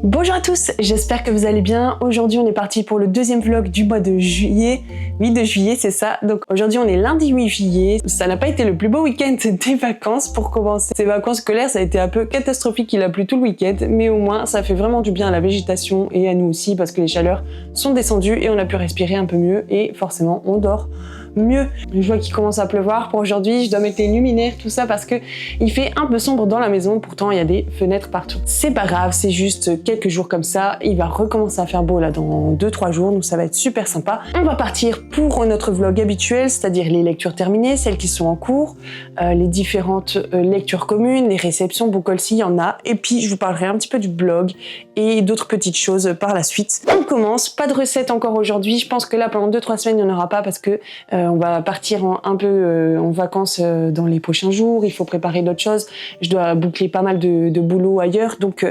Bonjour à tous, j'espère que vous allez bien. Aujourd'hui on est parti pour le deuxième vlog du mois de juillet. Oui, de juillet, c'est ça. Donc aujourd'hui on est lundi 8 juillet. Ça n'a pas été le plus beau week-end des vacances pour commencer. Ces vacances scolaires, ça a été un peu catastrophique, il a plu tout le week-end. Mais au moins ça fait vraiment du bien à la végétation et à nous aussi parce que les chaleurs sont descendues et on a pu respirer un peu mieux et forcément on dort mieux. Je vois qu'il commence à pleuvoir pour aujourd'hui, je dois mettre les luminaires, tout ça parce que il fait un peu sombre dans la maison, pourtant il y a des fenêtres partout. C'est pas grave, c'est juste quelques jours comme ça, il va recommencer à faire beau là dans 2-3 jours, donc ça va être super sympa. On va partir pour notre vlog habituel, c'est-à-dire les lectures terminées, celles qui sont en cours, les différentes lectures communes, les réceptions, Bookhaul s'il y en a, et puis je vous parlerai un petit peu du blog et d'autres petites choses par la suite. On commence, pas de recette encore aujourd'hui, je pense que là pendant 2-3 semaines il n'y en aura pas parce que on va partir un peu en vacances dans les prochains jours, il faut préparer d'autres choses, je dois boucler pas mal de boulot ailleurs, donc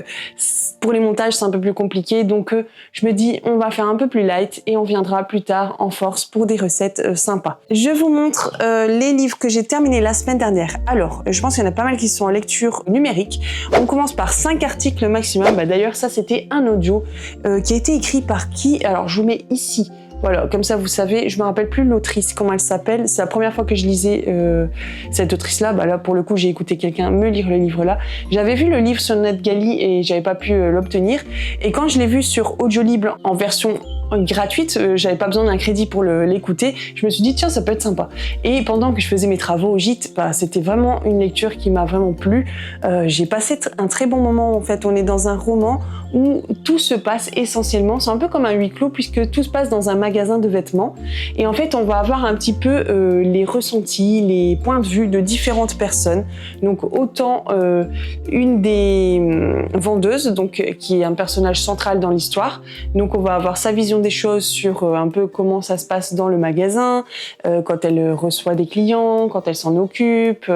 pour les montages c'est un peu plus compliqué, donc je me dis on va faire un peu plus light et on viendra plus tard en force pour des recettes sympas. Je vous montre les livres que j'ai terminés la semaine dernière. Alors, je pense qu'il y en a pas mal qui sont en lecture numérique. On commence par 5 articles maximum, d'ailleurs ça c'était un audio qui a été écrit par qui? Alors je vous mets ici. Voilà, comme ça vous savez, je me rappelle plus l'autrice, comment elle s'appelle. C'est la première fois que je lisais cette autrice-là. Là pour le coup j'ai écouté quelqu'un me lire le livre-là. J'avais vu le livre sur NetGalley et j'avais pas pu l'obtenir. Et quand je l'ai vu sur Audiolib en version gratuite, j'avais pas besoin d'un crédit pour l'écouter, je me suis dit tiens ça peut être sympa. Et pendant que je faisais mes travaux au gîte, c'était vraiment une lecture qui m'a vraiment plu. J'ai passé un très bon moment en fait. On est dans un roman où tout se passe essentiellement, c'est un peu comme un huis clos puisque tout se passe dans un magasin de vêtements et en fait on va avoir un petit peu les ressentis, les points de vue de différentes personnes. Donc autant une des vendeuses donc qui est un personnage central dans l'histoire, donc on va avoir sa vision des choses sur un peu comment ça se passe dans le magasin, quand elle reçoit des clients, quand elle s'en occupe,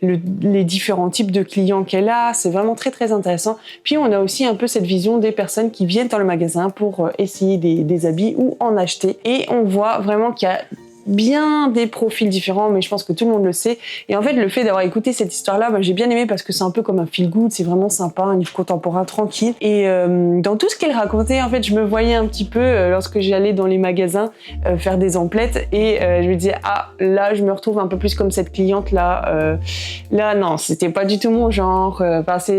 les différents types de clients qu'elle a, c'est vraiment très très intéressant. Puis on a aussi un peu cette vision des personnes qui viennent dans le magasin pour essayer des habits ou en acheter. Et on voit vraiment qu'il y a bien des profils différents, mais je pense que tout le monde le sait. Et en fait, le fait d'avoir écouté cette histoire-là, j'ai bien aimé parce que c'est un peu comme un feel-good, c'est vraiment sympa, un livre contemporain tranquille. Et dans tout ce qu'elle racontait, en fait, je me voyais un petit peu lorsque j'allais dans les magasins faire des emplettes et je me disais ah là, je me retrouve un peu plus comme cette cliente-là. Là, non, c'était pas du tout mon genre.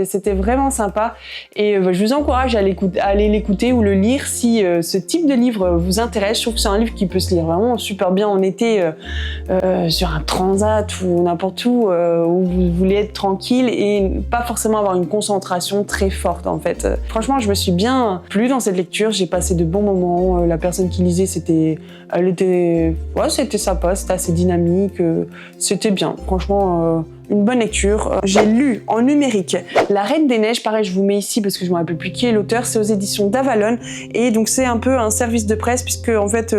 C'était vraiment sympa. Et je vous encourage à aller l'écouter ou le lire si ce type de livre vous intéresse. Je trouve que c'est un livre qui peut se lire vraiment super bien en été sur un transat ou n'importe où vous voulez être tranquille et pas forcément avoir une concentration très forte en fait. Franchement, je me suis bien plu dans cette lecture, j'ai passé de bons moments. La personne qui lisait, c'était sympa, c'était assez dynamique, c'était bien. Franchement, une bonne lecture. J'ai lu en numérique La Reine des Neiges, pareil je vous mets ici parce que je ne me rappelle plus qui est l'auteur, c'est aux éditions d'Avalon et donc c'est un peu un service de presse puisque en fait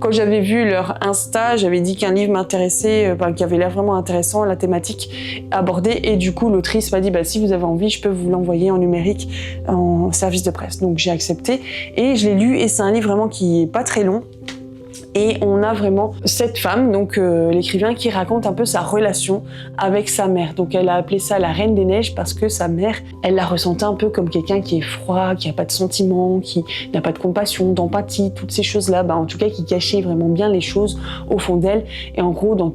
quand j'avais vu leur Insta, j'avais dit qu'un livre m'intéressait, qui avait l'air vraiment intéressant, la thématique abordée et du coup l'autrice m'a dit si vous avez envie je peux vous l'envoyer en numérique en service de presse. Donc j'ai accepté et je l'ai lu et c'est un livre vraiment qui est pas très long. Et on a vraiment cette femme, donc l'écrivain, qui raconte un peu sa relation avec sa mère. Donc elle a appelé ça la Reine des Neiges parce que sa mère, elle la ressentait un peu comme quelqu'un qui est froid, qui n'a pas de sentiments, qui n'a pas de compassion, d'empathie, toutes ces choses-là, en tout cas qui cachait vraiment bien les choses au fond d'elle. Et en gros, dans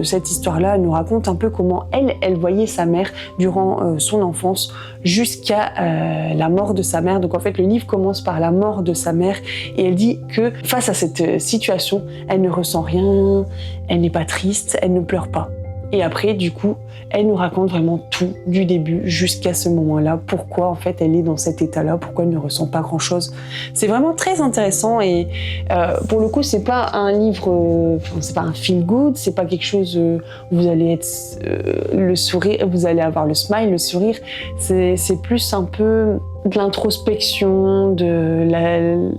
cette histoire-là, elle nous raconte un peu comment elle voyait sa mère durant son enfance jusqu'à la mort de sa mère. Donc en fait, le livre commence par la mort de sa mère et elle dit que face à cette situation, elle ne ressent rien, elle n'est pas triste, elle ne pleure pas. Et après, du coup, elle nous raconte vraiment tout du début jusqu'à ce moment-là. Pourquoi, en fait, elle est dans cet état-là, pourquoi elle ne ressent pas grand-chose. C'est vraiment très intéressant et pour le coup, c'est pas un livre, c'est pas un feel-good, c'est pas quelque chose où vous allez être le sourire, vous allez avoir le smile, le sourire. C'est plus un peu de l'introspection,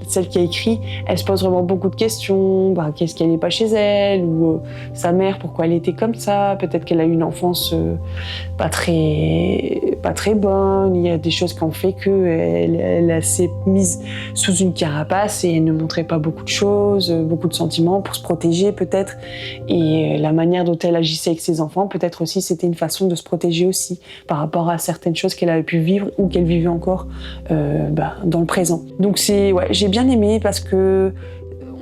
celle qui a écrit, elle se pose vraiment beaucoup de questions. Qu'est-ce qu'elle n'est pas chez elle, ou sa mère, pourquoi elle était comme ça. Peut-être qu'elle a eu une enfance pas très bonne. Il y a des choses qui ont fait qu'elle s'est mise sous une carapace et elle ne montrait pas beaucoup de choses, beaucoup de sentiments pour se protéger peut-être. Et la manière dont elle agissait avec ses enfants, peut-être aussi c'était une façon de se protéger aussi par rapport à certaines choses qu'elle avait pu vivre ou qu'elle vivait encore dans le présent. Donc j'ai bien aimé parce que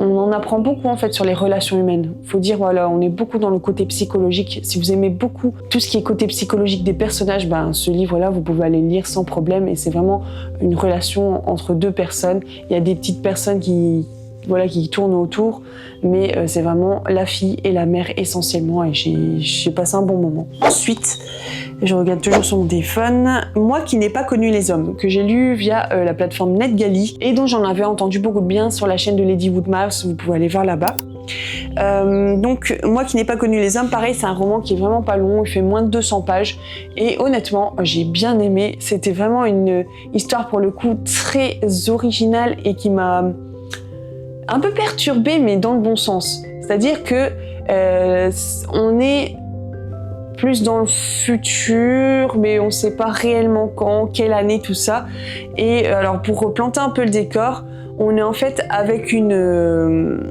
on en apprend beaucoup en fait sur les relations humaines. Faut dire on est beaucoup dans le côté psychologique. Si vous aimez beaucoup tout ce qui est côté psychologique des personnages, ce livre-là vous pouvez aller le lire sans problème, et c'est vraiment une relation entre deux personnes. Il y a des petites personnes qui tournent autour, mais c'est vraiment la fille et la mère essentiellement, et j'ai passé un bon moment. Ensuite, je regarde toujours sur mon téléphone, Moi qui n'ai pas connu les hommes, que j'ai lu via la plateforme NetGalley et dont j'en avais entendu beaucoup de bien sur la chaîne de Lady Woodmouse, vous pouvez aller voir là-bas. Donc Moi qui n'ai pas connu les hommes, pareil, c'est un roman qui est vraiment pas long, il fait moins de 200 pages et honnêtement j'ai bien aimé. C'était vraiment une histoire pour le coup très originale et qui m'a un peu perturbée, mais dans le bon sens. C'est-à-dire que on est plus dans le futur, mais on ne sait pas réellement quand, quelle année, tout ça. Et alors pour replanter un peu le décor, on est en fait avec une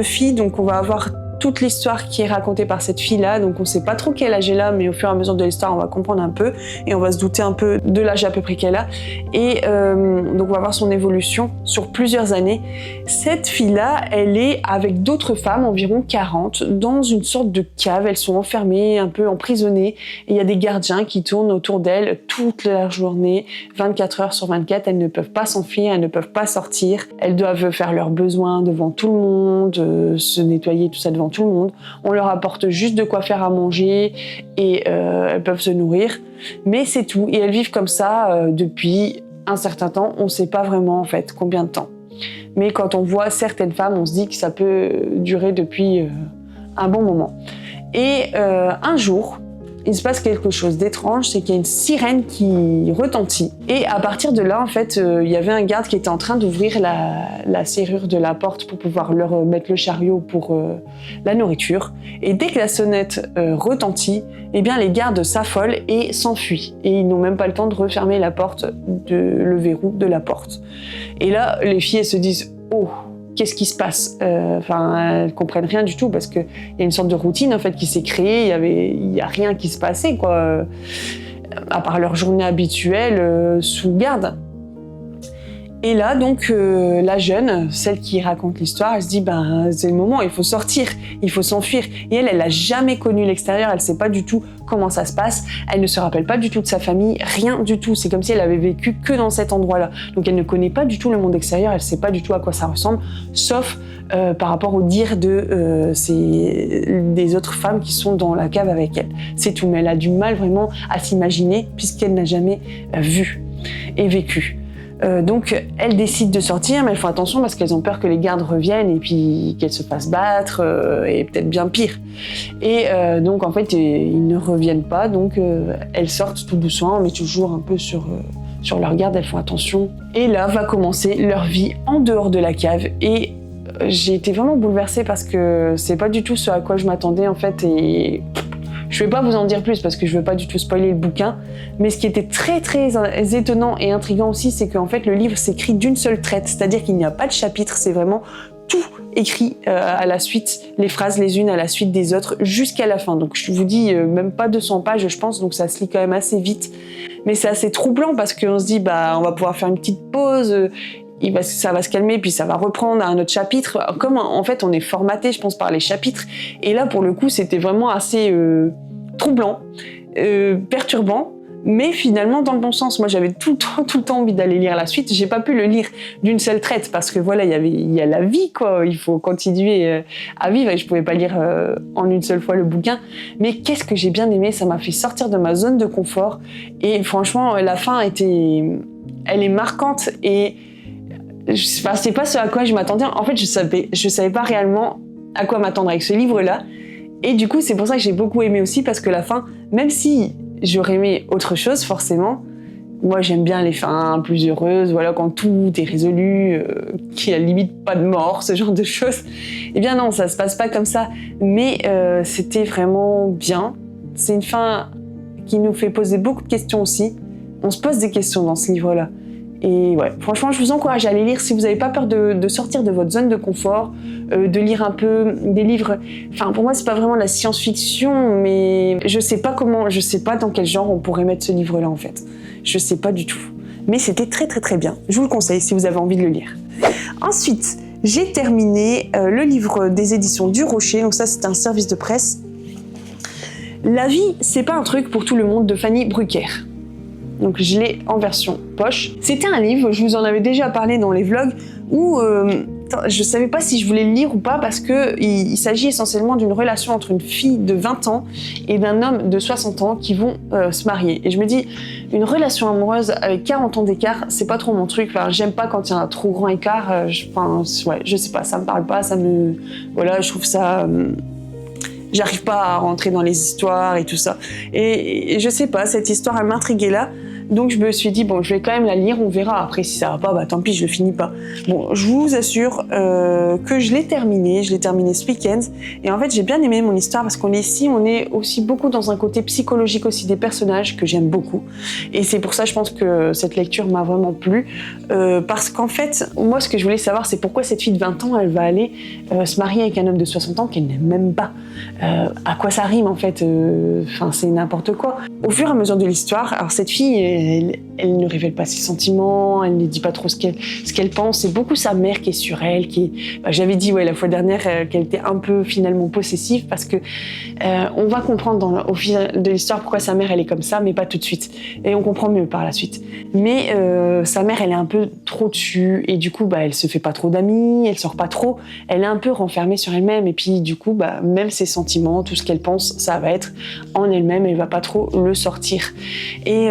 fille, donc on va avoir toute l'histoire qui est racontée par cette fille-là, donc on ne sait pas trop quel âge elle a, mais au fur et à mesure de l'histoire, on va comprendre un peu, et on va se douter un peu de l'âge à peu près qu'elle a, et donc on va voir son évolution sur plusieurs années. Cette fille-là, elle est avec d'autres femmes, environ 40, dans une sorte de cave. Elles sont enfermées, un peu emprisonnées, et il y a des gardiens qui tournent autour d'elles toute la journée, 24 heures sur 24, elles ne peuvent pas s'enfuir, elles ne peuvent pas sortir, elles doivent faire leurs besoins devant tout le monde, se nettoyer, tout ça devant tout le monde. On leur apporte juste de quoi faire à manger et elles peuvent se nourrir, mais c'est tout. Et elles vivent comme ça depuis un certain temps. On ne sait pas vraiment en fait combien de temps. Mais quand on voit certaines femmes, on se dit que ça peut durer depuis un bon moment. Et un jour, il se passe quelque chose d'étrange, c'est qu'il y a une sirène qui retentit. Et à partir de là, en fait, il y avait un garde qui était en train d'ouvrir la serrure de la porte pour pouvoir leur mettre le chariot pour la nourriture. Et dès que la sonnette retentit, eh bien, les gardes s'affolent et s'enfuient. Et ils n'ont même pas le temps de refermer la porte, le verrou de la porte. Et là, les filles, elles se disent « Oh !» Qu'est-ce qui se passe ? Elles comprennent rien du tout parce qu'il y a une sorte de routine en fait qui s'est créée. Il y a rien qui se passait quoi, à part leur journée habituelle sous garde. Et là donc la jeune, celle qui raconte l'histoire, elle se dit c'est le moment, il faut sortir, il faut s'enfuir. Et elle a jamais connu l'extérieur, elle sait pas du tout comment ça se passe, elle ne se rappelle pas du tout de sa famille, rien du tout. C'est comme si elle avait vécu que dans cet endroit-là. Donc elle ne connaît pas du tout le monde extérieur, elle sait pas du tout à quoi ça ressemble, sauf par rapport au dire des autres femmes qui sont dans la cave avec elle. C'est tout, mais elle a du mal vraiment à s'imaginer puisqu'elle n'a jamais vu et vécu. Donc elles décident de sortir, mais elles font attention parce qu'elles ont peur que les gardes reviennent et puis qu'elles se fassent battre et peut-être bien pire. Et donc en fait ils ne reviennent pas, donc elles sortent tout doucement, mais toujours un peu sur leur garde, elles font attention. Et là va commencer leur vie en dehors de la cave et j'ai été vraiment bouleversée parce que c'est pas du tout ce à quoi je m'attendais en fait et je vais pas vous en dire plus parce que je veux pas du tout spoiler le bouquin, mais ce qui était très très étonnant et intriguant aussi, c'est qu'en fait le livre s'écrit d'une seule traite, c'est-à-dire qu'il n'y a pas de chapitre, c'est vraiment tout écrit à la suite, les phrases les unes à la suite des autres jusqu'à la fin. Donc je vous dis même pas 200 pages je pense, donc ça se lit quand même assez vite, mais c'est assez troublant parce qu'on se dit on va pouvoir faire une petite pause. Ça va se calmer, puis ça va reprendre à un autre chapitre. Comme en fait on est formaté, je pense, par les chapitres. Et là, pour le coup, c'était vraiment assez troublant, perturbant, mais finalement dans le bon sens. Moi, j'avais tout le temps envie d'aller lire la suite. J'ai pas pu le lire d'une seule traite parce que voilà, il y a la vie, quoi. Il faut continuer à vivre et je pouvais pas lire en une seule fois le bouquin. Mais qu'est-ce que j'ai bien aimé, ça m'a fait sortir de ma zone de confort. Et franchement, la fin elle est marquante et c'est pas ce à quoi je m'attendais. En fait, je savais pas réellement à quoi m'attendre avec ce livre-là. Et du coup, c'est pour ça que j'ai beaucoup aimé aussi, parce que la fin, même si j'aurais aimé autre chose, forcément, Moi, j'aime bien les fins plus heureuses, voilà, quand tout est résolu, qu'il n'y a limite pas de mort, ce genre de choses. Eh bien non, ça se passe pas comme ça, mais c'était vraiment bien. C'est une fin qui nous fait poser beaucoup de questions aussi. On se pose des questions dans ce livre-là. Et ouais, franchement, je vous encourage à aller lire si vous n'avez pas peur de sortir de votre zone de confort, de lire un peu des livres. Enfin, pour moi, c'est pas vraiment de la science-fiction, mais je sais pas dans quel genre on pourrait mettre ce livre-là en fait. Je sais pas du tout. Mais c'était très très très bien. Je vous le conseille si vous avez envie de le lire. Ensuite, j'ai terminé le livre des éditions du Rocher. Donc ça, c'est un service de presse. La vie, c'est pas un truc pour tout le monde de Fanny Brucker. Donc je l'ai en version poche. C'était un livre, je vous en avais déjà parlé dans les vlogs, où je savais pas si je voulais le lire ou pas parce que il s'agit essentiellement d'une relation entre une fille de 20 ans et d'un homme de 60 ans qui vont se marier. Et je me dis, une relation amoureuse avec 40 ans d'écart, c'est pas trop mon truc. Enfin, j'aime pas quand il y a un trop grand écart. Je sais pas, ça me parle pas, voilà, je trouve ça... J'arrive pas à rentrer dans les histoires et tout ça. Et je sais pas, cette histoire, elle m'intriguait là. Donc je me suis dit, bon, je vais quand même la lire, on verra. Après, si ça va pas, bah tant pis, je le finis pas. Bon, je vous assure que je l'ai terminé ce week-end. Et en fait, j'ai bien aimé mon histoire parce qu'on est aussi beaucoup dans un côté psychologique aussi des personnages que j'aime beaucoup. Et c'est pour ça, je pense que cette lecture m'a vraiment plu. Parce qu'en fait, moi, ce que je voulais savoir, c'est pourquoi cette fille de 20 ans, elle va aller se marier avec un homme de 60 ans qu'elle n'aime même pas. À quoi ça rime, en fait? Enfin, c'est n'importe quoi. Au fur et à mesure de l'histoire, alors cette fille, elle ne révèle pas ses sentiments, elle ne dit pas trop ce qu'elle pense. C'est beaucoup sa mère qui est sur elle, j'avais dit la fois dernière qu'elle était un peu finalement possessive parce que on va comprendre au fil de l'histoire pourquoi sa mère elle est comme ça, mais pas tout de suite. Et on comprend mieux par la suite. Mais sa mère elle est un peu trop dessus et du coup elle se fait pas trop d'amis, elle sort pas trop, elle est un peu renfermée sur elle-même et puis du coup même ses sentiments, tout ce qu'elle pense, ça va être en elle-même, elle va pas trop le sortir. Et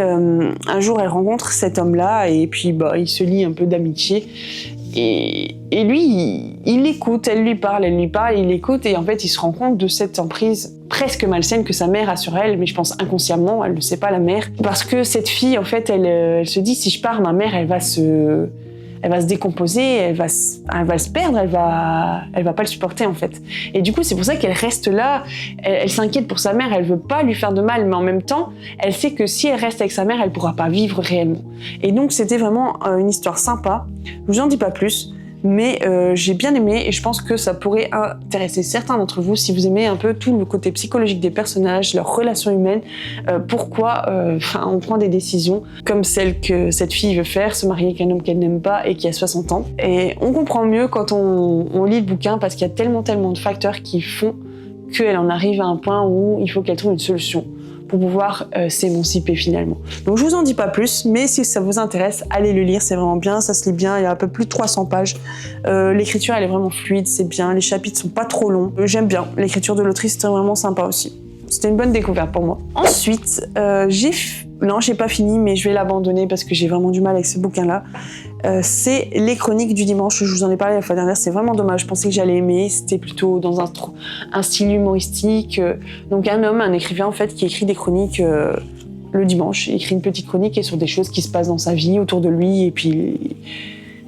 un jour, elle rencontre cet homme-là et puis il se lie un peu d'amitié. Et lui, il l'écoute, elle lui parle, il écoute et en fait, il se rend compte de cette emprise presque malsaine que sa mère a sur elle, mais je pense inconsciemment, elle ne le sait pas la mère. Parce que cette fille, en fait, elle se dit, si je pars, ma mère, elle va se décomposer, elle va se perdre, elle va pas le supporter en fait. Et du coup, c'est pour ça qu'elle reste là, elle s'inquiète pour sa mère, elle veut pas lui faire de mal, mais en même temps, elle sait que si elle reste avec sa mère, elle pourra pas vivre réellement. Et donc, c'était vraiment une histoire sympa. Je vous en dis pas plus. Mais j'ai bien aimé et je pense que ça pourrait intéresser certains d'entre vous si vous aimez un peu tout le côté psychologique des personnages, leurs relations humaines, pourquoi on prend des décisions comme celle que cette fille veut faire, se marier avec un homme qu'elle n'aime pas et qui a 60 ans. Et on comprend mieux quand on lit le bouquin parce qu'il y a tellement de facteurs qui font qu'elle en arrive à un point où il faut qu'elle trouve une solution pour pouvoir s'émanciper finalement. Donc je vous en dis pas plus, mais si ça vous intéresse, allez le lire, c'est vraiment bien, ça se lit bien, il y a un peu plus de 300 pages. L'écriture elle est vraiment fluide, c'est bien, les chapitres sont pas trop longs. J'aime bien, l'écriture de l'autrice c'était vraiment sympa aussi. C'était une bonne découverte pour moi. Ensuite, j'ai pas fini, mais je vais l'abandonner parce que j'ai vraiment du mal avec ce bouquin-là. C'est Les Chroniques du dimanche. Je vous en ai parlé la fois dernière, c'est vraiment dommage. Je pensais que j'allais aimer. C'était plutôt dans un style humoristique. Donc un écrivain en fait qui écrit des chroniques le dimanche. Il écrit une petite chronique et sur des choses qui se passent dans sa vie, autour de lui. Et puis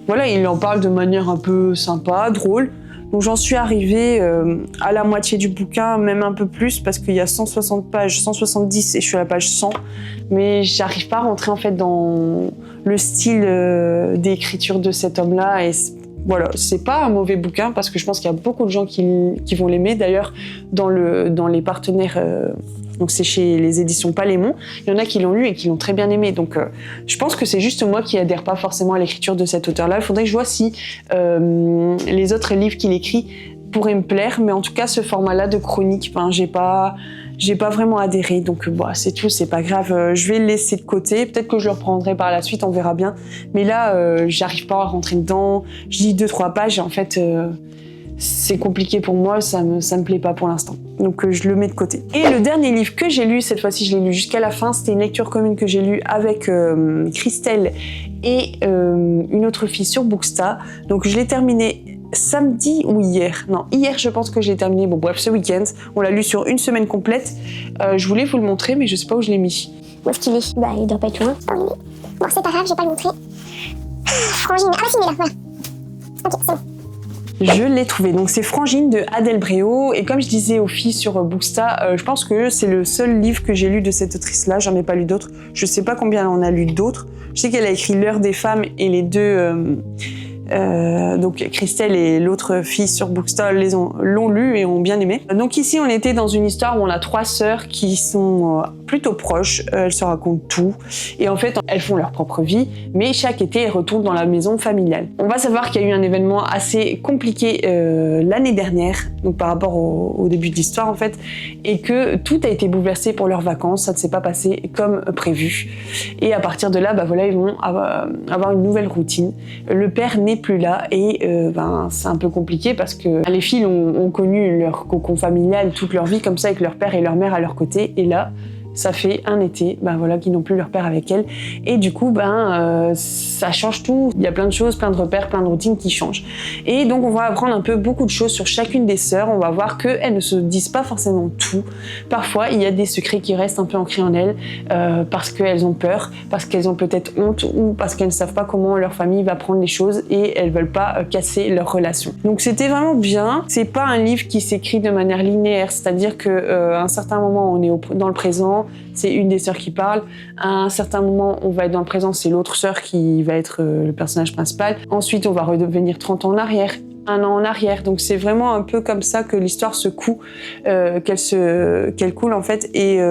voilà, il en parle de manière un peu sympa, drôle. Donc j'en suis arrivée à la moitié du bouquin, même un peu plus, parce qu'il y a 160 pages, 170 et je suis à la page 100. Mais j'arrive pas à rentrer en fait dans le style d'écriture de cet homme-là. Et voilà, c'est pas un mauvais bouquin parce que je pense qu'il y a beaucoup de gens qui vont l'aimer. D'ailleurs, dans les partenaires, donc c'est chez les éditions Palémon, il y en a qui l'ont lu et qui l'ont très bien aimé. Donc je pense que c'est juste moi qui adhère pas forcément à l'écriture de cet auteur-là. Il faudrait que je vois si les autres livres qu'il écrit pourraient me plaire, mais en tout cas ce format-là de chronique, j'ai pas vraiment adhéré, donc c'est tout, c'est pas grave, je vais le laisser de côté, peut-être que je le reprendrai par la suite, on verra bien, mais là j'arrive pas à rentrer dedans, je lis 2-3 pages et en fait c'est compliqué pour moi, ça me plaît pas pour l'instant, donc je le mets de côté. Et le dernier livre que j'ai lu, cette fois-ci je l'ai lu jusqu'à la fin, c'était une lecture commune que j'ai lue avec Christelle et une autre fille sur Bookstar, donc je l'ai terminé samedi ou hier? Non, hier je pense que je l'ai terminé, ce week-end. On l'a lu sur une semaine complète. Je voulais vous le montrer, mais je sais pas où je l'ai mis. Où est-ce qu'il est? Bah, il doit pas être loin. Bon, c'est pas grave, je vais pas le montrer. Frangine. Ah bah si, il est là, voilà. Ok, c'est bon. Je l'ai trouvé, donc c'est Frangine de Adèle Bréau, et comme je disais aux filles sur Booksta, je pense que c'est le seul livre que j'ai lu de cette autrice-là, j'en ai pas lu d'autres, je sais pas combien on a lu d'autres, je sais qu'elle a écrit L'heure des femmes et les deux, donc Christelle et l'autre fille sur Booksta l'ont lu et ont bien aimé. Donc ici on était dans une histoire où on a 3 sœurs qui sont plutôt proches, elles se racontent tout et en fait elles font leur propre vie mais chaque été elles retournent dans la maison familiale. On va savoir qu'il y a eu un événement assez compliqué l'année dernière, donc par rapport au début de l'histoire en fait, et que tout a été bouleversé pour leurs vacances, ça ne s'est pas passé comme prévu et à partir de là voilà, ils vont avoir une nouvelle routine. Le père n'est plus là et c'est un peu compliqué parce que les filles ont connu leur cocon familial toute leur vie comme ça avec leur père et leur mère à leur côté et là ça fait un été voilà, qu'ils n'ont plus leur père avec elles et du coup ça change tout, il y a plein de choses, plein de repères, plein de routines qui changent et donc on va apprendre un peu beaucoup de choses sur chacune des sœurs, on va voir qu'elles ne se disent pas forcément tout, parfois il y a des secrets qui restent un peu ancrés en elles parce qu'elles ont peur, parce qu'elles ont peut-être honte ou parce qu'elles ne savent pas comment leur famille va prendre les choses et elles veulent pas casser leur relation. Donc c'était vraiment bien, c'est pas un livre qui s'écrit de manière linéaire, c'est-à-dire que à un certain moment on est dans le présent, c'est une des sœurs qui parle. À un certain moment, on va être dans le présent, c'est l'autre sœur qui va être le personnage principal. Ensuite, on va revenir 30 ans en arrière, 1 an en arrière. Donc c'est vraiment un peu comme ça que l'histoire se coud, qu'elle coule en fait. Et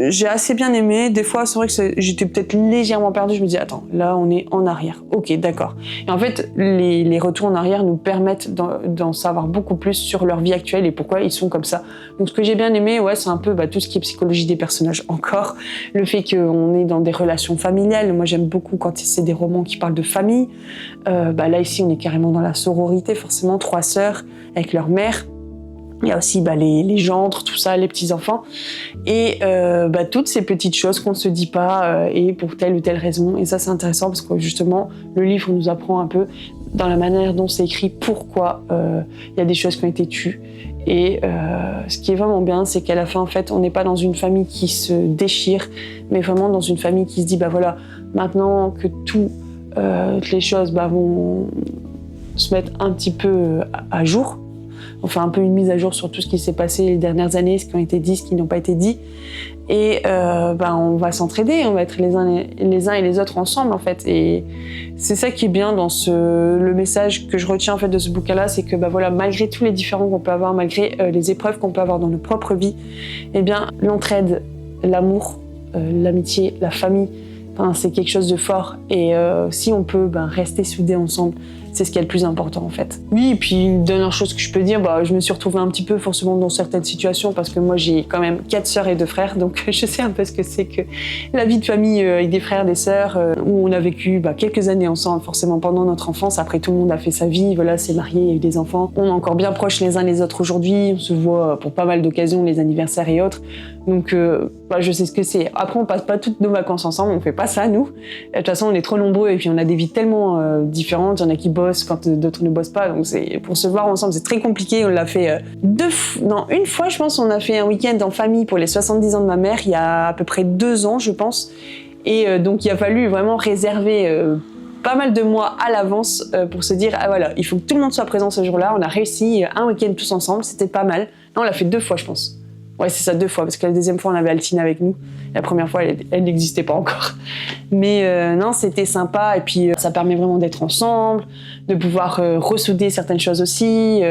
j'ai assez bien aimé. Des fois, c'est vrai que j'étais peut-être légèrement perdue. Je me dis attends, là on est en arrière. Ok, d'accord. Et en fait, les retours en arrière nous permettent d'en savoir beaucoup plus sur leur vie actuelle et pourquoi ils sont comme ça. Donc ce que j'ai bien aimé, c'est un peu tout ce qui est psychologie des personnages. Encore le fait qu'on est dans des relations familiales. Moi, j'aime beaucoup quand c'est des romans qui parlent de famille. Là ici, on est carrément dans la sororité. Forcément 3 sœurs avec leur mère. Il y a aussi les gendres, tout ça, les petits-enfants. Et toutes ces petites choses qu'on ne se dit pas et pour telle ou telle raison. Et ça, c'est intéressant parce que justement, le livre nous apprend un peu dans la manière dont c'est écrit pourquoi il y a des choses qui ont été tues. Et ce qui est vraiment bien, c'est qu'à la fin, en fait, on n'est pas dans une famille qui se déchire, mais vraiment dans une famille qui se dit, voilà, maintenant que toutes les choses vont se mettre un petit peu à jour, on fait un peu une mise à jour sur tout ce qui s'est passé les dernières années, ce qui ont été dit, ce qui n'ont pas été dit, et on va s'entraider, on va être les uns et les autres ensemble en fait, et c'est ça qui est bien dans le message que je retiens en fait de ce bouquin-là, c'est que voilà, malgré tous les différends qu'on peut avoir, malgré les épreuves qu'on peut avoir dans nos propres vies, eh bien l'entraide, l'amour, l'amitié, la famille, c'est quelque chose de fort et si on peut rester soudés ensemble, c'est ce qui est le plus important en fait. Oui, et puis une dernière chose que je peux dire, je me suis retrouvée un petit peu forcément dans certaines situations parce que moi j'ai quand même 4 sœurs et 2 frères, donc je sais un peu ce que c'est que la vie de famille avec des frères, des sœurs, où on a vécu quelques années ensemble forcément pendant notre enfance. Après tout le monde a fait sa vie, voilà, s'est marié, il y a eu des enfants. On est encore bien proches les uns les autres aujourd'hui, on se voit pour pas mal d'occasions, les anniversaires et autres. Donc je sais ce que c'est. Après on passe pas toutes nos vacances ensemble, on fait pas ça nous. De toute façon on est trop nombreux et puis on a des vies tellement différentes, il y en a qui bossent quand d'autres ne bossent pas, donc pour se voir ensemble c'est très compliqué. On l'a fait une fois je pense, on a fait un week-end en famille pour les 70 ans de ma mère il y a à peu près 2 ans je pense, et donc il a fallu vraiment réserver pas mal de mois à l'avance pour se dire voilà, il faut que tout le monde soit présent ce jour-là. On a réussi un week-end tous ensemble, c'était pas mal. Non, on l'a fait 2 fois je pense. Ouais, c'est ça, 2 fois, parce que la deuxième fois, on avait Altine avec nous. La première fois, elle n'existait pas encore. Mais non, c'était sympa. Et puis, ça permet vraiment d'être ensemble, de pouvoir ressouder certaines choses aussi.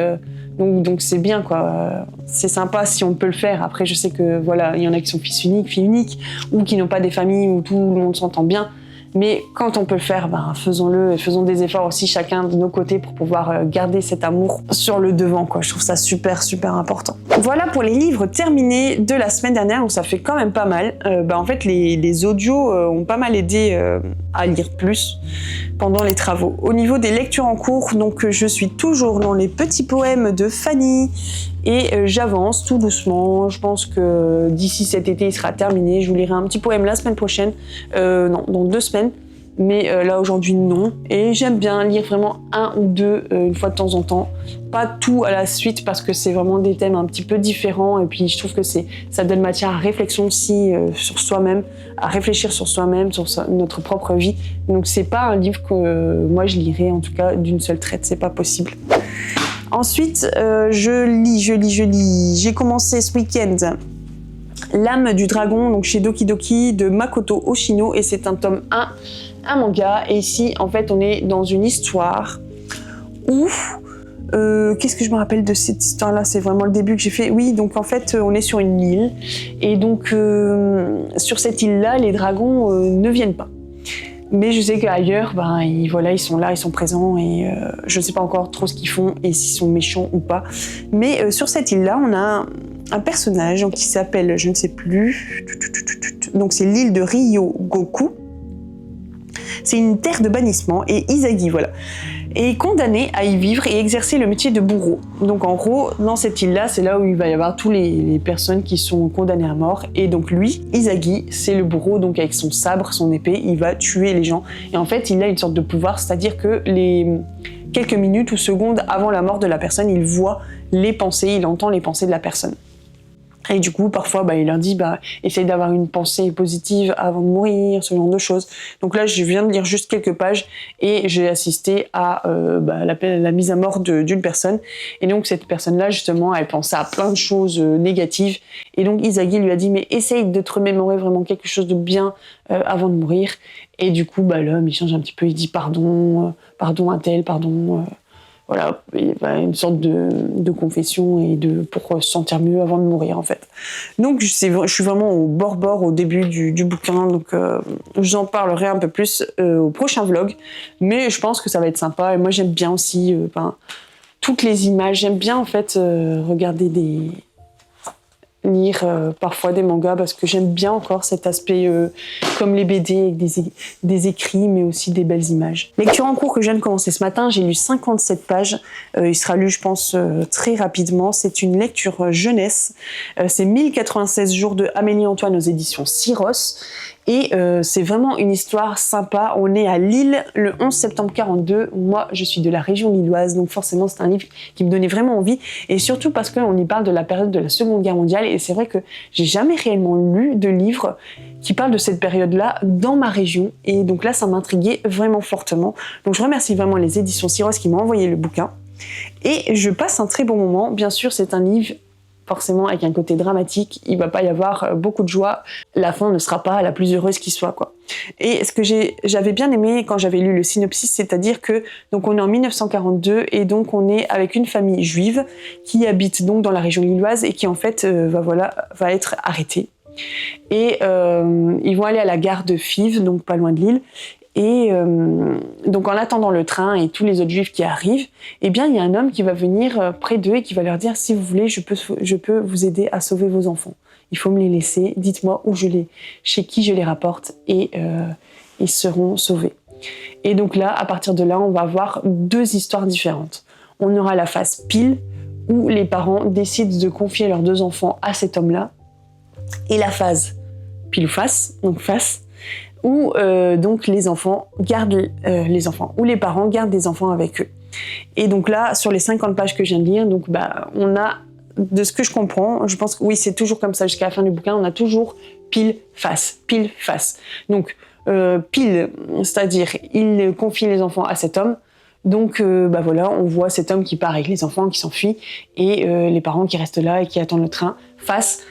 Donc c'est bien, quoi. C'est sympa si on peut le faire. Après, je sais que, voilà, il y en a qui sont fils uniques, filles uniques, ou qui n'ont pas des familles où tout le monde s'entend bien. Mais quand on peut le faire, faisons-le et faisons des efforts aussi chacun de nos côtés pour pouvoir garder cet amour sur le devant, quoi. Je trouve ça super, super important. Voilà pour les livres terminés de la semaine dernière, donc ça fait quand même pas mal. En fait, les audios ont pas mal aidé à lire plus pendant les travaux. Au niveau des lectures en cours, donc je suis toujours dans les petits poèmes de Fanny et j'avance tout doucement. Je pense que d'ici cet été, il sera terminé. Je vous lirai un petit poème la semaine prochaine, dans 2 semaines. mais là aujourd'hui non. Et j'aime bien lire vraiment un ou deux une fois de temps en temps, pas tout à la suite parce que c'est vraiment des thèmes un petit peu différents et puis je trouve que ça donne matière à réflexion aussi sur soi-même, à réfléchir sur soi-même, sur notre propre vie. Donc c'est pas un livre que moi je lirais en tout cas d'une seule traite, c'est pas possible. Ensuite, je lis. J'ai commencé ce week-end L'âme du dragon, donc chez Doki Doki, de Makoto Oshino, et c'est un tome 1, un manga. Et ici, en fait, on est dans une histoire où... qu'est-ce que je me rappelle de cette histoire-là? C'est vraiment le début que j'ai fait. Oui, donc en fait, on est sur une île. Et donc, sur cette île-là, les dragons ne viennent pas. Mais je sais qu'ailleurs, ils sont là, ils sont présents et je ne sais pas encore trop ce qu'ils font et s'ils sont méchants ou pas. Mais sur cette île-là, on a un personnage qui s'appelle, je ne sais plus, donc c'est l'île de Ryogoku. C'est une terre de bannissement et Izagi, voilà, est condamné à y vivre et exercer le métier de bourreau. Donc en gros, dans cette île-là, c'est là où il va y avoir tous les personnes qui sont condamnées à mort. Et donc lui, Izagi, c'est le bourreau, donc avec son sabre, son épée, il va tuer les gens. Et en fait, il a une sorte de pouvoir, c'est-à-dire que quelques minutes ou secondes avant la mort de la personne, il voit les pensées, il entend les pensées de la personne. Et du coup, parfois, il leur dit, essaye d'avoir une pensée positive avant de mourir, ce genre de choses. Donc là, je viens de lire juste quelques pages et j'ai assisté à la mise à mort d'une personne. Et donc, cette personne-là, justement, elle pensait à plein de choses négatives. Et donc, Izagi lui a dit, mais essaye de te remémorer vraiment quelque chose de bien avant de mourir. Et du coup, l'homme, il change un petit peu, il dit, pardon un tel, pardon... Voilà, il y a une sorte de confession et pour se sentir mieux avant de mourir en fait. Donc je suis vraiment au bord au début du bouquin, donc j'en parlerai un peu plus au prochain vlog, mais je pense que ça va être sympa et moi j'aime bien aussi toutes les images, j'aime bien en fait regarder lire parfois des mangas parce que j'aime bien encore cet aspect comme les BD avec des écrits mais aussi des belles images. Lecture en cours que je viens de commencer ce matin, j'ai lu 57 pages, il sera lu je pense très rapidement, c'est une lecture jeunesse, c'est 1096 jours de Amélie Antoine aux éditions Syros. Et c'est vraiment une histoire sympa. On est à Lille le 11 septembre 42. Moi, je suis de la région lilloise, donc forcément, c'est un livre qui me donnait vraiment envie. Et surtout parce qu'on y parle de la période de la Seconde Guerre mondiale. Et c'est vrai que j'ai jamais réellement lu de livre qui parle de cette période-là dans ma région. Et donc là, ça m'intriguait vraiment fortement. Donc je remercie vraiment les éditions Syros qui m'ont envoyé le bouquin. Et je passe un très bon moment. Bien sûr, c'est un livre forcément avec un côté dramatique, il va pas y avoir beaucoup de joie, la fin ne sera pas la plus heureuse qui soit quoi. Et ce que j'avais bien aimé quand j'avais lu le synopsis, c'est-à-dire que donc on est en 1942 et donc on est avec une famille juive qui habite donc dans la région lilloise et qui en fait va être arrêtée. Et ils vont aller à la gare de Fives, donc pas loin de Lille. Et donc en attendant le train et tous les autres juifs qui arrivent, eh bien il y a un homme qui va venir près d'eux et qui va leur dire si vous voulez, je peux vous aider à sauver vos enfants. Il faut me les laisser, dites-moi chez qui je les rapporte et ils seront sauvés. Et donc là, à partir de là, on va avoir deux histoires différentes. On aura la phase pile où les parents décident de confier leurs deux enfants à cet homme-là, et la phase pile ou face, donc face, où donc les enfants gardent les enfants, où les parents gardent des enfants avec eux. Et donc là, sur les 50 pages que je viens de lire, donc on a, de ce que je comprends, je pense que oui, c'est toujours comme ça jusqu'à la fin du bouquin, on a toujours pile face. Donc pile, c'est-à-dire il confie les enfants à cet homme. Donc on voit cet homme qui part avec les enfants, qui s'enfuit, et les parents qui restent là et qui attendent le train. Face,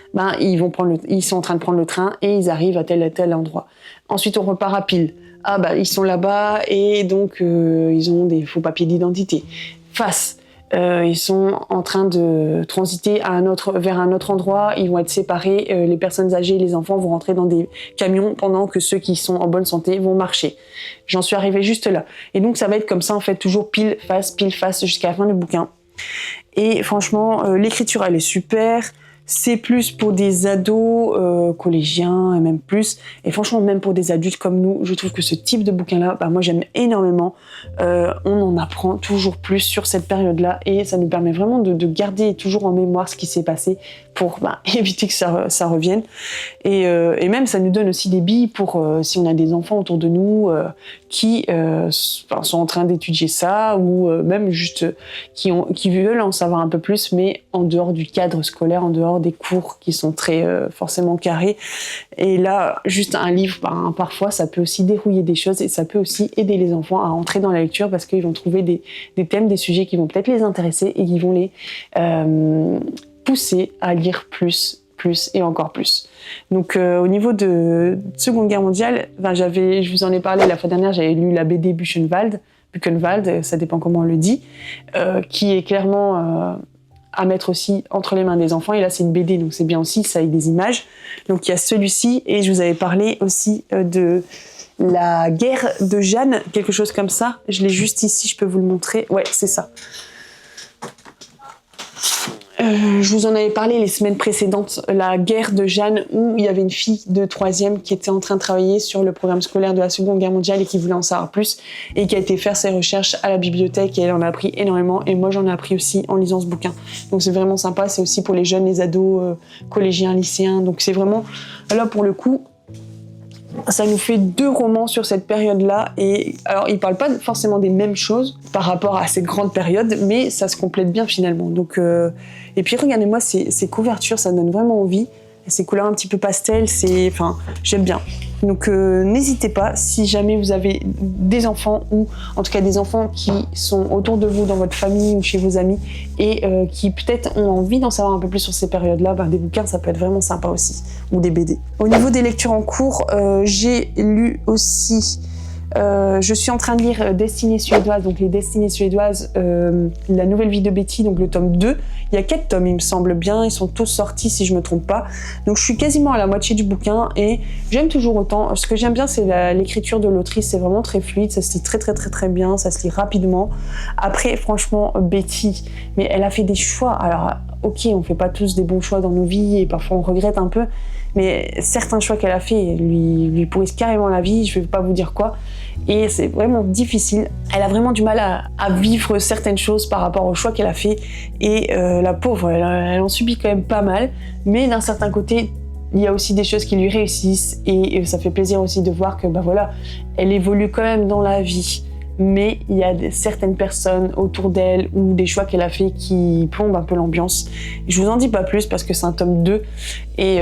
ils sont en train de prendre le train et ils arrivent à tel endroit. Ensuite, on repart à pile. Ils sont là-bas et donc ils ont des faux papiers d'identité. Face, ils sont en train de transiter vers un autre endroit. Ils vont être séparés. Les personnes âgées et les enfants vont rentrer dans des camions pendant que ceux qui sont en bonne santé vont marcher. J'en suis arrivée juste là. Et donc, ça va être comme ça, en fait, toujours pile, face, jusqu'à la fin du bouquin. Et franchement, l'écriture, elle est super. C'est plus pour des ados, collégiens et même plus. Et franchement, même pour des adultes comme nous, je trouve que ce type de bouquin-là, moi j'aime énormément. On en apprend toujours plus sur cette période-là et ça nous permet vraiment de garder toujours en mémoire ce qui s'est passé pour éviter que ça revienne. Et même ça nous donne aussi des billes pour si on a des enfants autour de nous qui sont en train d'étudier ça ou même juste qui veulent en savoir un peu plus, mais en dehors du cadre scolaire, en dehors des cours qui sont très forcément carrés. Et là, juste un livre, parfois, ça peut aussi dérouiller des choses et ça peut aussi aider les enfants à entrer dans la lecture parce qu'ils vont trouver des thèmes, des sujets qui vont peut-être les intéresser et qui vont les pousser à lire plus et encore plus. Donc au niveau de Seconde Guerre mondiale, je vous en ai parlé la fois dernière, j'avais lu la BD Buchenwald, ça dépend comment on le dit, qui est clairement à mettre aussi entre les mains des enfants. Et là, c'est une BD, donc c'est bien aussi, ça avec des images. Donc il y a celui-ci, et je vous avais parlé aussi de la guerre de Jeanne, quelque chose comme ça. Je l'ai juste ici, je peux vous le montrer. Ouais, c'est ça. Je vous en avais parlé les semaines précédentes, la guerre de Jeanne, où il y avait une fille de 3e qui était en train de travailler sur le programme scolaire de la Seconde Guerre mondiale et qui voulait en savoir plus et qui a été faire ses recherches à la bibliothèque et elle en a appris énormément et moi j'en ai appris aussi en lisant ce bouquin. Donc c'est vraiment sympa, c'est aussi pour les jeunes, les ados, collégiens, lycéens, donc c'est vraiment, là pour le coup, ça nous fait 2 romans sur cette période-là et alors ils parlent pas forcément des mêmes choses par rapport à cette grande période, mais ça se complète bien finalement. Donc et puis regardez-moi ces couvertures, ça donne vraiment envie. Ces couleurs un petit peu pastel, j'aime bien. Donc n'hésitez pas, si jamais vous avez des enfants ou en tout cas des enfants qui sont autour de vous dans votre famille ou chez vos amis et qui peut-être ont envie d'en savoir un peu plus sur ces périodes-là, des bouquins ça peut être vraiment sympa aussi, ou des BD. Au niveau des lectures en cours, j'ai lu aussi... je suis en train de lire Destinées suédoises, donc les Destinées suédoises, la nouvelle vie de Betty, donc le tome 2. Il y a 4 tomes, il me semble bien, ils sont tous sortis si je me trompe pas. Donc je suis quasiment à la moitié du bouquin et j'aime toujours autant. Ce que j'aime bien, c'est l'écriture de l'autrice, c'est vraiment très fluide, ça se lit très très très très bien, ça se lit rapidement. Après, franchement, Betty, mais elle a fait des choix. Alors, ok, on fait pas tous des bons choix dans nos vies et parfois on regrette un peu, mais certains choix qu'elle a fait lui pourrissent carrément la vie, je vais pas vous dire quoi. Et c'est vraiment difficile. Elle a vraiment du mal à vivre certaines choses par rapport au choix qu'elle a fait. Et la pauvre, elle en subit quand même pas mal. Mais d'un certain côté, il y a aussi des choses qui lui réussissent. Et ça fait plaisir aussi de voir que, elle évolue quand même dans la vie. Mais il y a certaines personnes autour d'elle ou des choix qu'elle a fait qui plombent un peu l'ambiance. Je vous en dis pas plus parce que c'est un tome 2. Et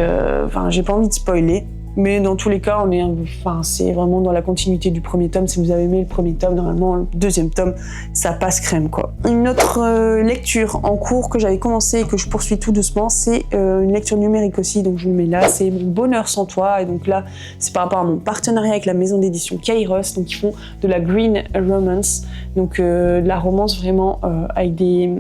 j'ai pas envie de spoiler. Mais dans tous les cas, c'est vraiment dans la continuité du premier tome. Si vous avez aimé le premier tome, normalement, le deuxième tome, ça passe crème, quoi. Une autre lecture en cours que j'avais commencé et que je poursuis tout doucement, c'est une lecture numérique aussi, donc je vous le mets là, c'est Mon bonheur sans toi. Et donc là, c'est par rapport à mon partenariat avec la maison d'édition Kairos, donc ils font de la green romance, donc de la romance vraiment avec des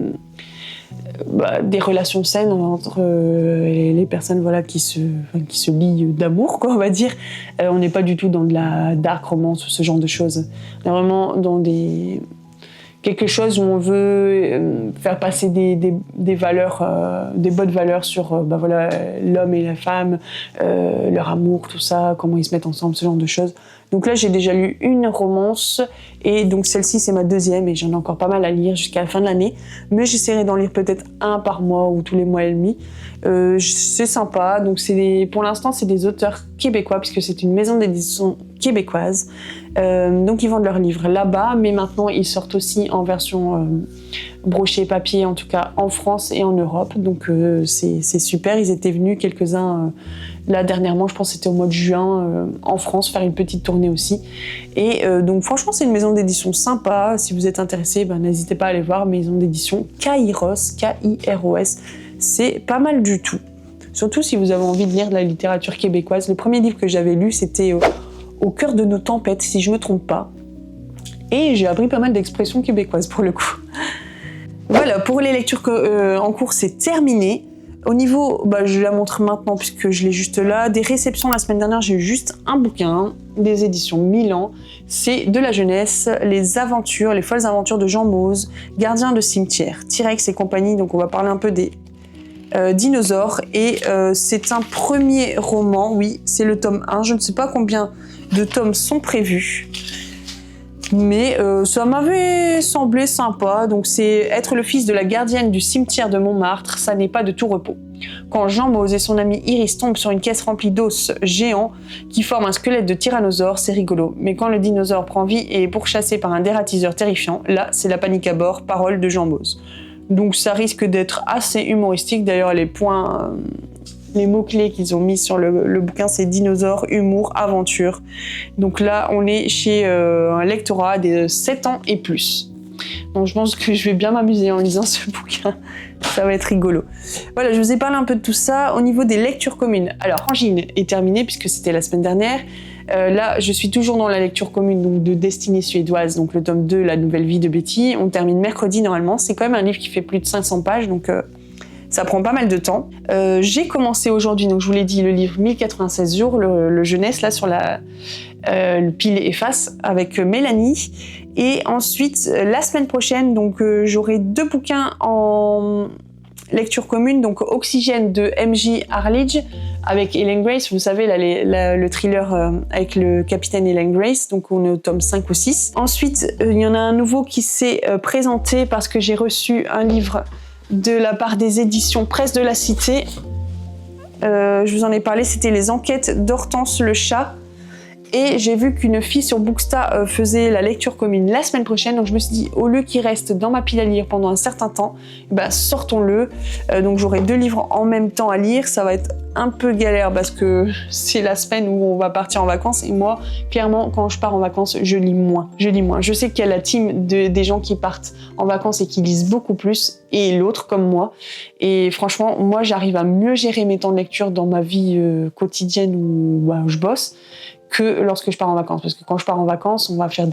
relations saines entre les personnes qui se lient d'amour, quoi, on va dire. On n'est pas du tout dans de la dark romance ou ce genre de choses. On est vraiment dans quelque chose où on veut faire passer des valeurs, des bonnes valeurs sur l'homme et la femme, leur amour, tout ça, comment ils se mettent ensemble, ce genre de choses. Donc là, j'ai déjà lu une romance et donc celle-ci, c'est ma 2e et j'en ai encore pas mal à lire jusqu'à la fin de l'année. Mais j'essaierai d'en lire peut-être un par mois ou tous les mois et demi. C'est sympa. Donc pour l'instant, c'est des auteurs québécois puisque c'est une maison d'édition québécoise. Donc ils vendent leurs livres là-bas, mais maintenant ils sortent aussi en version brochée papier, en tout cas en France et en Europe. Donc c'est super. Ils étaient venus quelques-uns là dernièrement, je pense que c'était au mois de juin, en France, faire une petite tournée aussi. Et donc franchement, c'est une maison d'édition sympa. Si vous êtes intéressé, n'hésitez pas à aller voir. Maison d'édition Kairos, K-I-R-O-S. C'est pas mal du tout. Surtout si vous avez envie de lire de la littérature québécoise. Le premier livre que j'avais lu, c'était Au cœur de nos tempêtes, si je me trompe pas. Et j'ai appris pas mal d'expressions québécoises pour le coup. Voilà, pour les lectures en cours, c'est terminé. Au niveau, je la montre maintenant puisque je l'ai juste là. Des réceptions la semaine dernière, j'ai eu juste un bouquin des éditions Milan. C'est de la jeunesse, les folles aventures de Jean Mauze, gardien de cimetière, T-Rex et compagnie. Donc on va parler un peu des Dinosaures. Et c'est un premier roman, oui, c'est le tome 1. Je ne sais pas combien de tomes sont prévus. Mais ça m'avait semblé sympa. Donc c'est être le fils de la gardienne du cimetière de Montmartre, ça n'est pas de tout repos. Quand Jean Mose et son ami Iris tombent sur une caisse remplie d'os géants qui forment un squelette de tyrannosaure, c'est rigolo. Mais quand le dinosaure prend vie et est pourchassé par un dératiseur terrifiant, là c'est la panique à bord, parole de Jean Mose. Donc ça risque d'être assez humoristique. D'ailleurs les mots-clés qu'ils ont mis sur le bouquin, c'est dinosaures, humour, aventure. Donc là, on est chez un lectorat de 7 ans et plus. Donc je pense que je vais bien m'amuser en lisant ce bouquin. Ça va être rigolo. Voilà, je vous ai parlé un peu de tout ça. Au niveau des lectures communes, alors Frangine est terminée puisque c'était la semaine dernière. Là, je suis toujours dans la lecture commune donc de Destinée suédoise, donc le tome 2, La nouvelle vie de Betty. On termine mercredi normalement. C'est quand même un livre qui fait plus de 500 pages, donc ça prend pas mal de temps. J'ai commencé aujourd'hui, donc je vous l'ai dit, le livre 1096 jours, le jeunesse, là, sur le pile et face, avec Mélanie. Et ensuite, la semaine prochaine, donc j'aurai 2 bouquins en lecture commune, donc Oxygène de M.J. Arledge, avec Ellen Grace, vous savez, là, le thriller avec le capitaine Ellen Grace, donc on est au tome 5 ou 6. Ensuite, il y en a un nouveau qui s'est présenté parce que j'ai reçu un livre de la part des éditions Presse de la Cité. Je vous en ai parlé, c'était les enquêtes d'Hortense le chat. Et j'ai vu qu'une fille sur Booksta faisait la lecture commune la semaine prochaine, donc je me suis dit, au lieu qu'il reste dans ma pile à lire pendant un certain temps, bah, sortons-le. Donc j'aurai 2 livres en même temps à lire, ça va être un peu galère parce que c'est la semaine où on va partir en vacances et moi, clairement, quand je pars en vacances, je lis moins. Je sais qu'il y a la team des gens qui partent en vacances et qui lisent beaucoup plus et l'autre comme moi. Et franchement, moi, j'arrive à mieux gérer mes temps de lecture dans ma vie quotidienne où je bosse que lorsque je pars en vacances. Parce que quand je pars en vacances, on va faire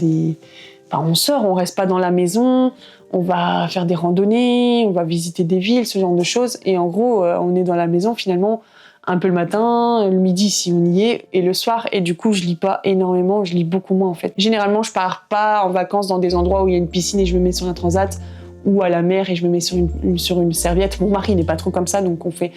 on sort, on reste pas dans la maison, on va faire des randonnées, on va visiter des villes, ce genre de choses. Et en gros, on est dans la maison finalement un peu le matin, le midi si on y est, et le soir. Et du coup, je lis pas énormément, je lis beaucoup moins en fait. Généralement, je pars pas en vacances dans des endroits où il y a une piscine et je me mets sur un transat ou à la mer et je me mets sur une serviette. Mon mari n'est pas trop comme ça, donc on fait...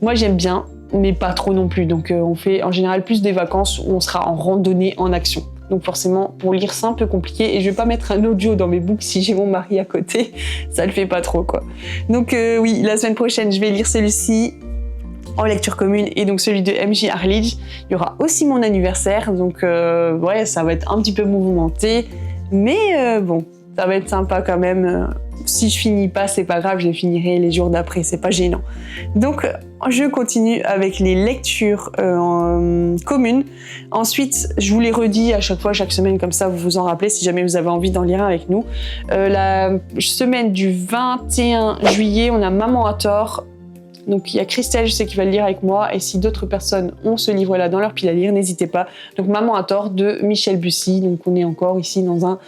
Moi, j'aime bien, mais pas trop non plus. Donc on fait en général plus des vacances où on sera en randonnée en action. Donc forcément, pour lire, c'est un peu compliqué. Et je vais pas mettre un audio dans mes books si j'ai mon mari à côté. Ça le fait pas trop, quoi. Donc oui, la semaine prochaine, je vais lire celui-ci en lecture commune et donc celui de M.J. Arledge. Il y aura aussi mon anniversaire. Donc ouais, ça va être un petit peu mouvementé. Mais bon, ça va être sympa quand même. Si je finis pas, c'est pas grave, je les finirai les jours d'après, c'est pas gênant. Donc, je continue avec les lectures communes. Ensuite, je vous les redis à chaque fois, chaque semaine, comme ça vous vous en rappelez si jamais vous avez envie d'en lire un avec nous. La semaine du 21 juillet, on a Maman à tort. Donc il y a Christelle, je sais qu'il va le lire avec moi, et si d'autres personnes ont ce livre-là dans leur pile à lire, n'hésitez pas. Donc Maman à tort de Michel Bussy, donc on est encore ici dans un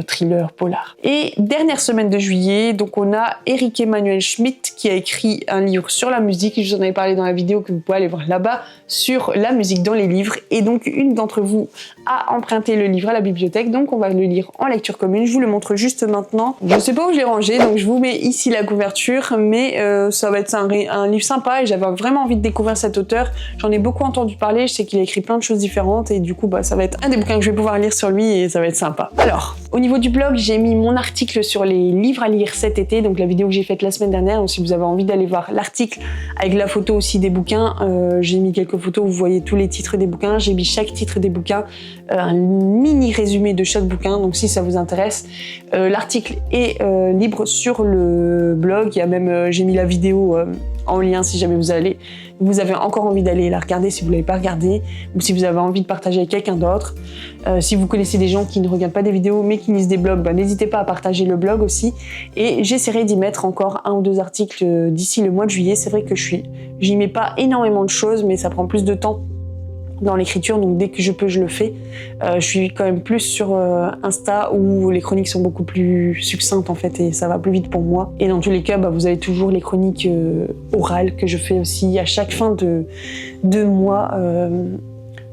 thriller polar. Et dernière semaine de juillet, donc on a Eric Emmanuel Schmitt qui a écrit un livre sur la musique, je vous en avais parlé dans la vidéo que vous pouvez aller voir là-bas, sur la musique dans les livres, et donc une d'entre vous a emprunté le livre à la bibliothèque, donc on va le lire en lecture commune, je vous le montre juste maintenant. Je ne sais pas où je l'ai rangé, donc je vous mets ici la couverture, mais ça va être un livre sympa et j'avais vraiment envie de découvrir cet auteur. J'en ai beaucoup entendu parler, je sais qu'il a écrit plein de choses différentes et du coup ça va être un des bouquins que je vais pouvoir lire sur lui et ça va être sympa. Alors, au niveau du blog, j'ai mis mon article sur les livres à lire cet été, donc la vidéo que j'ai faite la semaine dernière, donc si vous avez envie d'aller voir l'article avec la photo aussi des bouquins, j'ai mis quelques photos où vous voyez tous les titres des bouquins, j'ai mis chaque titre des bouquins, un mini résumé de chaque bouquin, donc si ça vous intéresse, l'article est libre sur le blog, il y a même, j'ai mis la vidéo en lien si jamais vous avez encore envie d'aller la regarder si vous ne l'avez pas regardée, ou si vous avez envie de partager avec quelqu'un d'autre. Si vous connaissez des gens qui ne regardent pas des vidéos mais qui lisent des blogs, n'hésitez pas à partager le blog aussi. Et j'essaierai d'y mettre encore 1 ou 2 articles d'ici le mois de juillet. C'est vrai que j'y mets pas énormément de choses, mais ça prend plus de temps dans l'écriture, donc dès que je peux, je le fais. Je suis quand même plus sur Insta où les chroniques sont beaucoup plus succinctes en fait et ça va plus vite pour moi. Et dans tous les cas, vous avez toujours les chroniques orales que je fais aussi à chaque fin de mois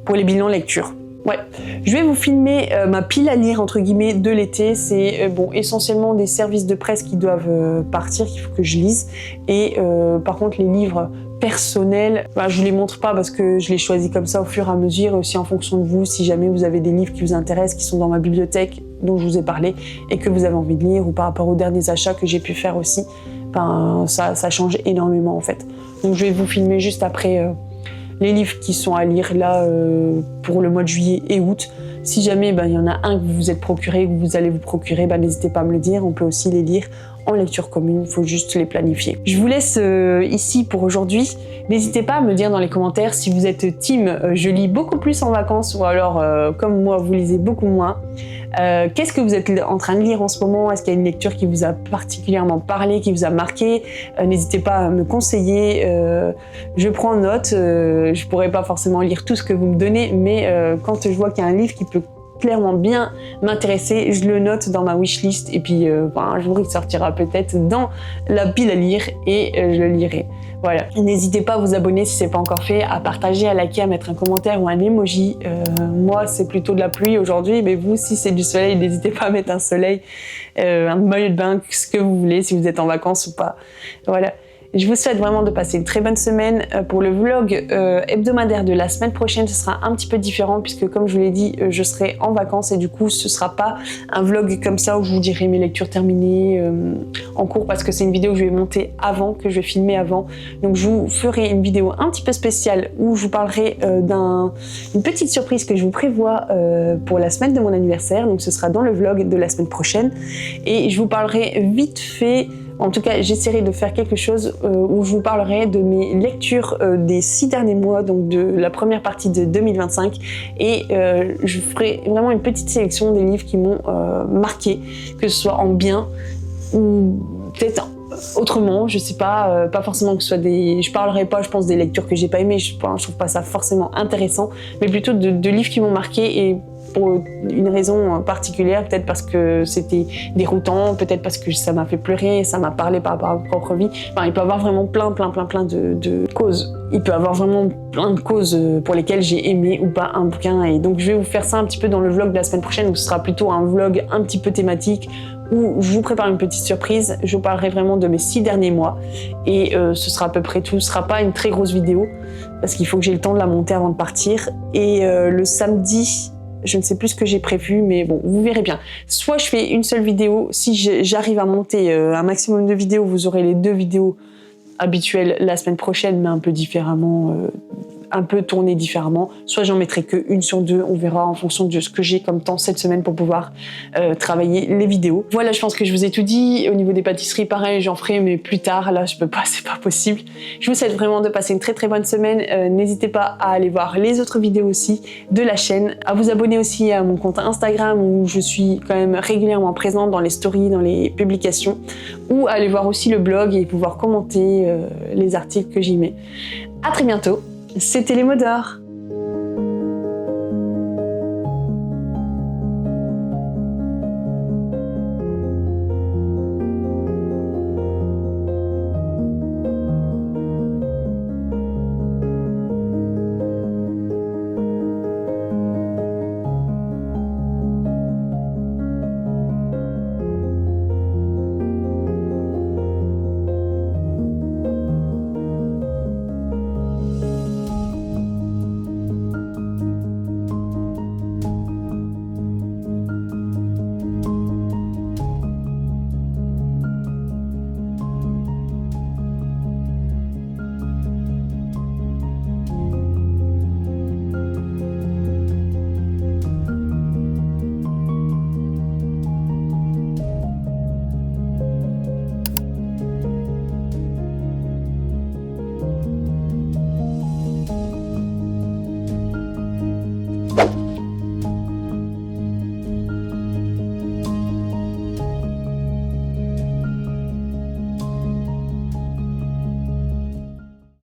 pour les bilans lecture. Ouais, je vais vous filmer ma pile à lire entre guillemets de l'été. C'est bon, essentiellement des services de presse qui doivent partir, qu'il faut que je lise. Et par contre, les livres personnels, je vous les montre pas parce que je les choisis comme ça au fur et à mesure, et aussi en fonction de vous. Si jamais vous avez des livres qui vous intéressent, qui sont dans ma bibliothèque dont je vous ai parlé et que vous avez envie de lire, ou par rapport aux derniers achats que j'ai pu faire aussi, ça change énormément en fait. Donc je vais vous filmer juste après les livres qui sont à lire là pour le mois de juillet et août. Si jamais il y en a un que vous vous êtes procuré, que vous allez vous procurer, n'hésitez pas à me le dire. On peut aussi les lire en lecture commune, il faut juste les planifier. Je vous laisse ici pour aujourd'hui. N'hésitez pas à me dire dans les commentaires si vous êtes team je lis beaucoup plus en vacances, ou alors comme moi vous lisez beaucoup moins. Qu'est-ce que vous êtes en train de lire en ce moment? Est-ce qu'il y a une lecture qui vous a particulièrement parlé, qui vous a marqué? N'hésitez pas à me conseiller. Je prends note. Je pourrais pas forcément lire tout ce que vous me donnez, mais quand je vois qu'il y a un livre qui peut clairement bien m'intéresser, je le note dans ma wishlist, et puis un jour il sortira peut-être dans la pile à lire et je le lirai. Voilà. N'hésitez pas à vous abonner si c'est pas encore fait, à partager, à liker, à mettre un commentaire ou un emoji. Moi c'est plutôt de la pluie aujourd'hui, mais vous si c'est du soleil, n'hésitez pas à mettre un soleil, un maillot de bain, ce que vous voulez, si vous êtes en vacances ou pas. Voilà. Je vous souhaite vraiment de passer une très bonne semaine. Pour le vlog hebdomadaire de la semaine prochaine, ce sera un petit peu différent puisque comme je vous l'ai dit, je serai en vacances et du coup ce sera pas un vlog comme ça où je vous dirai mes lectures terminées en cours, parce que c'est une vidéo que je vais monter avant, que je vais filmer avant. Donc je vous ferai une vidéo un petit peu spéciale où je vous parlerai d'une petite surprise que je vous prévois pour la semaine de mon anniversaire. Donc ce sera dans le vlog de la semaine prochaine et je vous parlerai vite fait. En tout cas, j'essaierai de faire quelque chose où je vous parlerai de mes lectures des 6 derniers mois, donc de la première partie de 2025. Et je ferai vraiment une petite sélection des livres qui m'ont marqué, que ce soit en bien ou peut-être autrement, je sais pas, pas forcément que ce soit des... Je parlerai pas, je pense, des lectures que j'ai pas aimées, je trouve pas ça forcément intéressant, mais plutôt de livres qui m'ont marqué et pour une raison particulière, peut-être parce que c'était déroutant, peut-être parce que ça m'a fait pleurer, ça m'a parlé par rapport à ma propre vie. Il peut y avoir vraiment plein de causes. Il peut y avoir vraiment plein de causes pour lesquelles j'ai aimé ou pas un bouquin, et donc je vais vous faire ça un petit peu dans le vlog de la semaine prochaine, où ce sera plutôt un vlog un petit peu thématique, où je vous prépare une petite surprise. Je vous parlerai vraiment de mes 6 derniers mois et ce sera à peu près tout. Ce sera pas une très grosse vidéo parce qu'il faut que j'ai le temps de la monter avant de partir. Et le samedi, je ne sais plus ce que j'ai prévu, mais bon, vous verrez bien. Soit je fais une seule vidéo, si j'arrive à monter un maximum de vidéos, vous aurez les 2 vidéos habituelles la semaine prochaine, mais un peu différemment, un peu tournées différemment. Soit j'en mettrai qu'une sur 2, on verra en fonction de ce que j'ai comme temps cette semaine pour pouvoir travailler les vidéos. Voilà, je pense que je vous ai tout dit. Au niveau des pâtisseries, pareil, j'en ferai, mais plus tard. Là, je peux pas, c'est pas possible. Je vous souhaite vraiment de passer une très très bonne semaine. N'hésitez pas à aller voir les autres vidéos aussi de la chaîne, à vous abonner aussi à mon compte Instagram où je suis quand même régulièrement présente dans les stories, dans les publications, ou à aller voir aussi le blog et pouvoir commenter les articles que j'y mets. À très bientôt. C'était les mots d'or.